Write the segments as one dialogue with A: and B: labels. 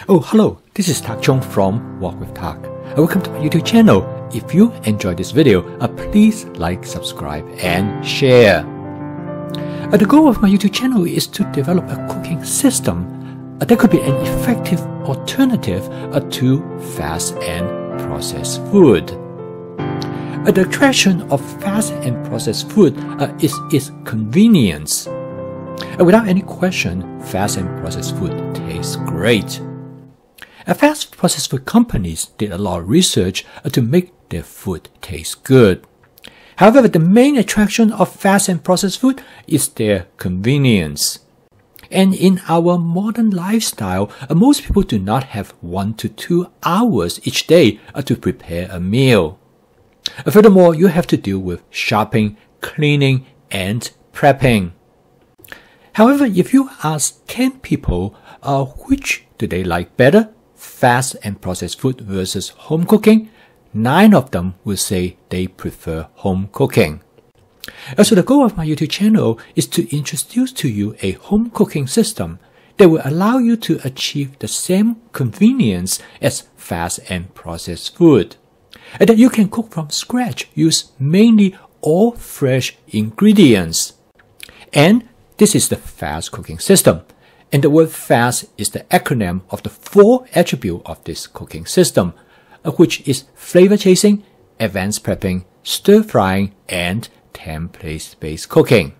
A: Oh, hello, this is Tak Chong from Walk with Tak. Welcome to my YouTube channel. If you enjoyed this video, please like, subscribe, and share. The goal of my YouTube channel is to develop a cooking system that could be an effective alternative to fast and processed food. The attraction of fast and processed food is its convenience. Without any question, fast and processed food tastes great. Fast processed food companies did a lot of research to make their food taste good. However, the main attraction of fast and processed food is their convenience. And in our modern lifestyle, most people do not have 1 to 2 hours each day to prepare a meal. Furthermore, you have to deal with shopping, cleaning, and prepping. However, if you ask 10 people which do they like better, fast and processed food versus home cooking, 9 of them will say they prefer home cooking. So the goal of my YouTube channel is to introduce to you a home cooking system that will allow you to achieve the same convenience as fast and processed food. And that you can cook from scratch, use mainly all fresh ingredients. And this is the fast cooking system. And the word fast is the acronym of the 4 attributes of this cooking system, which is flavor chasing, advanced prepping, stir frying, and template-based cooking.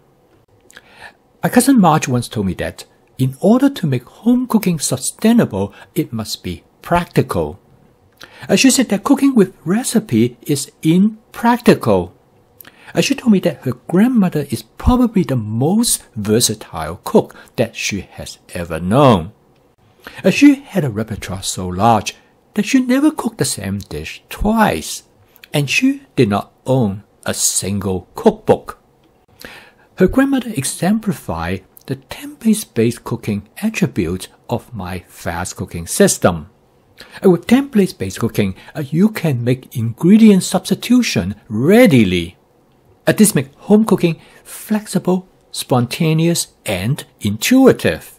A: My cousin Marge once told me that in order to make home cooking sustainable, it must be practical. She said that cooking with recipe is impractical. She told me that her grandmother is probably the most versatile cook that she has ever known. She had a repertoire so large that she never cooked the same dish twice, and she did not own a single cookbook. Her grandmother exemplified the template-based cooking attribute of my fast cooking system. With template-based cooking, you can make ingredient substitution readily. This makes home cooking flexible, spontaneous, and intuitive.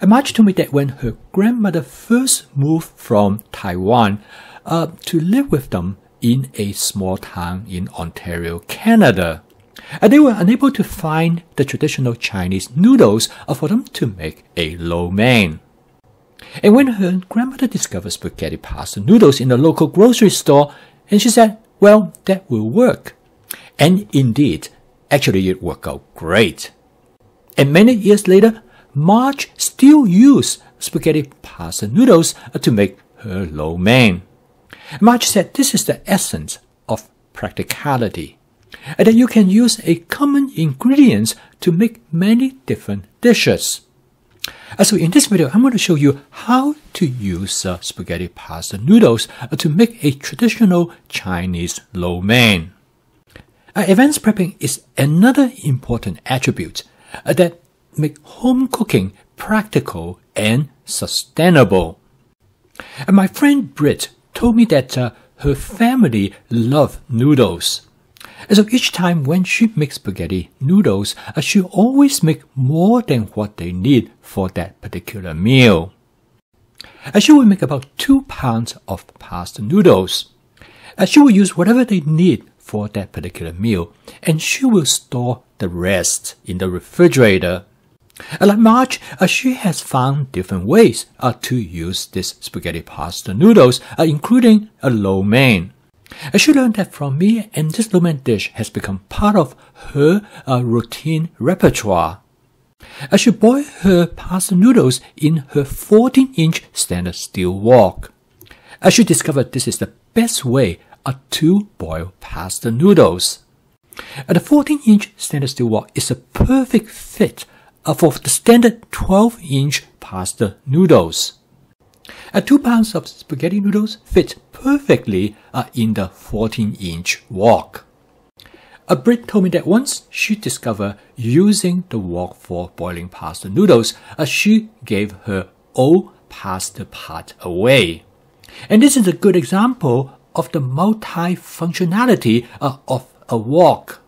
A: Marge told me that when her grandmother first moved from Taiwan to live with them in a small town in Ontario, Canada, they were unable to find the traditional Chinese noodles for them to make a lo mein. And when her grandmother discovered spaghetti pasta noodles in the local grocery store, and she said, well, that will work. And indeed, actually it worked out great. And many years later, Marge still used spaghetti pasta noodles to make her lo mein. Marge said this is the essence of practicality, and that you can use a common ingredients to make many different dishes. So in this video, I'm going to show you how to use spaghetti pasta noodles to make a traditional Chinese lo mein. Advanced prepping is another important attribute that make home cooking practical and sustainable. My friend Britt told me that her family love noodles. So each time when she makes spaghetti noodles, she always makes more than what they need for that particular meal. She will make about 2 pounds of pasta noodles. She will use whatever they need for that particular meal, and she will store the rest in the refrigerator. Like Marge, she has found different ways to use this spaghetti pasta noodles, including a lo mein. She learned that from me, and this lo mein dish has become part of her routine repertoire. She boiled her pasta noodles in her 14-inch stainless steel wok. She discovered this is the best way to boil pasta noodles. The 14-inch stainless steel wok is a perfect fit for the standard 12-inch pasta noodles. 2 pounds of spaghetti noodles fit perfectly in the 14-inch wok. Britt told me that once she discovered using the wok for boiling pasta noodles, she gave her old pasta pot away. And this is a good example of the multi-functionality of a wok,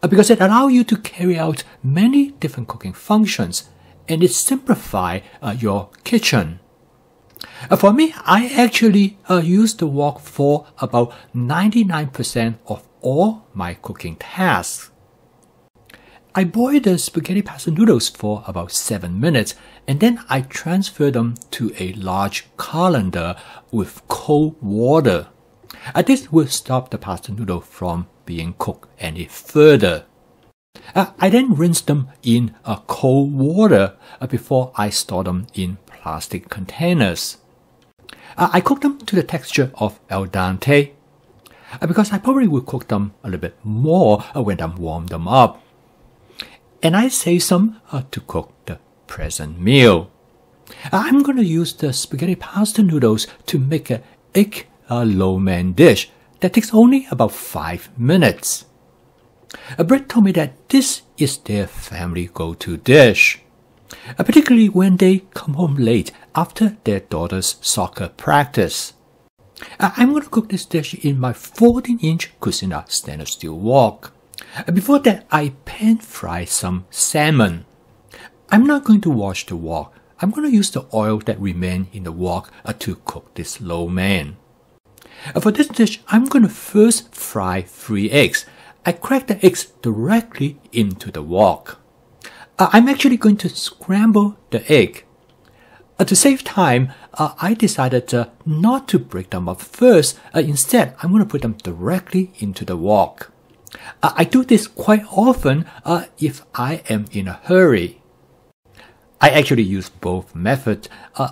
A: because it allows you to carry out many different cooking functions, and it simplifies your kitchen. For me, I actually use the wok for about 99% of all my cooking tasks. I boil the spaghetti pasta noodles for about 7 minutes, and then I transfer them to a large colander with cold water. This will stop the pasta noodle from being cooked any further. I then rinse them in cold water before I store them in plastic containers. I cook them to the texture of al dente because I probably will cook them a little bit more when I warm them up. And I save some to cook the present meal. I'm going to use the spaghetti pasta noodles to make an egg lo mein dish that takes only about 5 minutes. Brett told me that this is their family go-to dish, particularly when they come home late after their daughter's soccer practice. I'm going to cook this dish in my 14-inch Cucina stainless steel wok. Before that, I pan fry some salmon. I'm not going to wash the wok. I'm going to use the oil that remains in the wok to cook this lo mein. For this dish, I'm going to first fry 3 eggs. I crack the eggs directly into the wok. I'm actually going to scramble the egg. To save time, I decided not to break them up first. Instead, I'm going to put them directly into the wok. I do this quite often if I am in a hurry. I actually use both methods.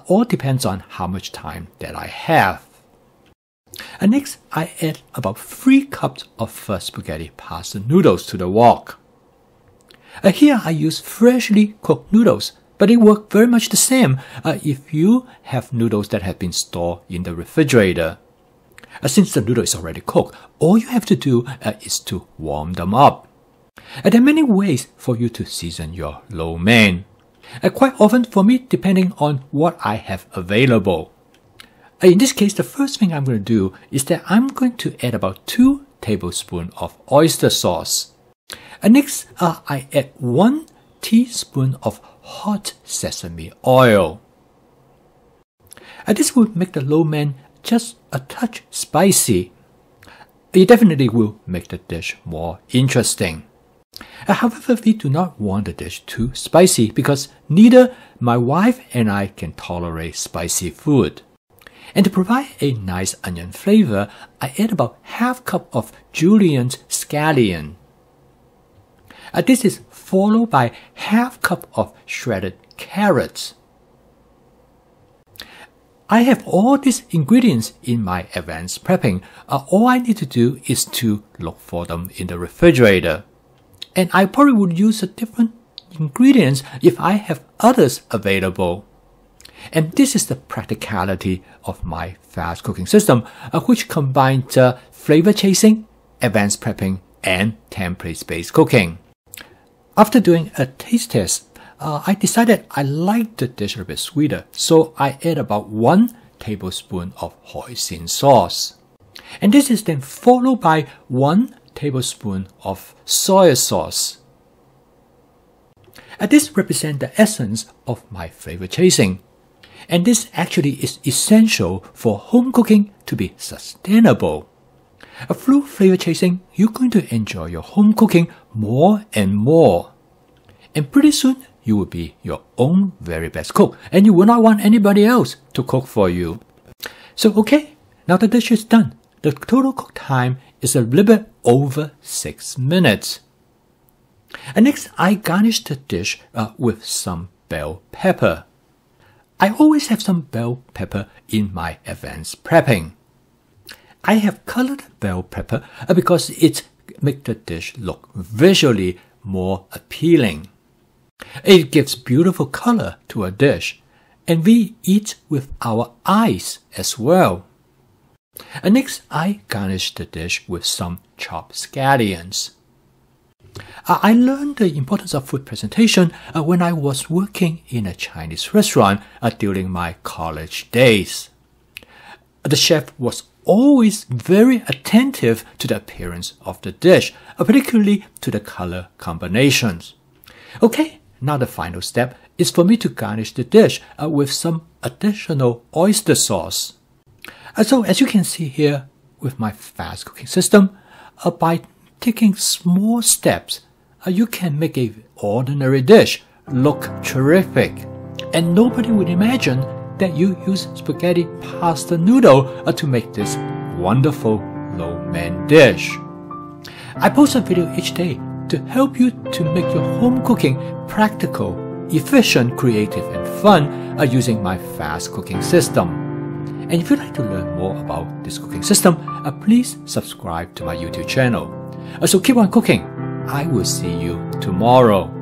A: All depends on how much time that I have. Next, I add about 3 cups of spaghetti pasta noodles to the wok. Here I use freshly cooked noodles, but it works very much the same if you have noodles that have been stored in the refrigerator. Since the noodle is already cooked, all you have to do is to warm them up. There are many ways for you to season your lo mein. Quite often for me, depending on what I have available. In this case, the first thing I'm going to do is that I'm going to add about 2 tablespoons of oyster sauce. Next, I add 1 teaspoon of hot sesame oil. This will make the lo mein just a touch spicy. It definitely will make the dish more interesting. However, we do not want the dish too spicy because neither my wife and I can tolerate spicy food. And to provide a nice onion flavor, I add about ½ cup of julienne scallion. This is followed by ½ cup of shredded carrots. I have all these ingredients in my advanced prepping. All I need to do is to look for them in the refrigerator. And I probably would use a different ingredients if I have others available. And this is the practicality of my fast cooking system, which combines flavor chasing, advanced prepping, and template-based cooking. After doing a taste test, I decided I liked the dish a little bit sweeter, so I add about 1 tablespoon of hoisin sauce. And this is then followed by 1 tablespoon of soy sauce. This represents the essence of my flavor chasing. And this actually is essential for home cooking to be sustainable. Through flavor chasing, you're going to enjoy your home cooking more and more. And pretty soon, you will be your own very best cook, and you will not want anybody else to cook for you. So okay, now the dish is done. The total cook time is a little bit over 6 minutes. And next, I garnish the dish with some bell pepper. I always have some bell pepper in my advanced prepping. I have colored bell pepper because it makes the dish look visually more appealing. It gives beautiful color to a dish, and we eat with our eyes as well. And next, I garnish the dish with some chopped scallions. I learned the importance of food presentation when I was working in a Chinese restaurant during my college days. The chef was always very attentive to the appearance of the dish, particularly to the color combinations. Okay, now the final step is for me to garnish the dish with some additional oyster sauce. So as you can see here with my fast cooking system, by taking small steps, you can make an ordinary dish look terrific. And nobody would imagine that you use spaghetti pasta noodle to make this wonderful lo-mein dish. I post a video each day to help you to make your home cooking practical, efficient, creative, and fun using my fast cooking system. And if you'd like to learn more about this cooking system, please subscribe to my YouTube channel. So keep on cooking. I will see you tomorrow.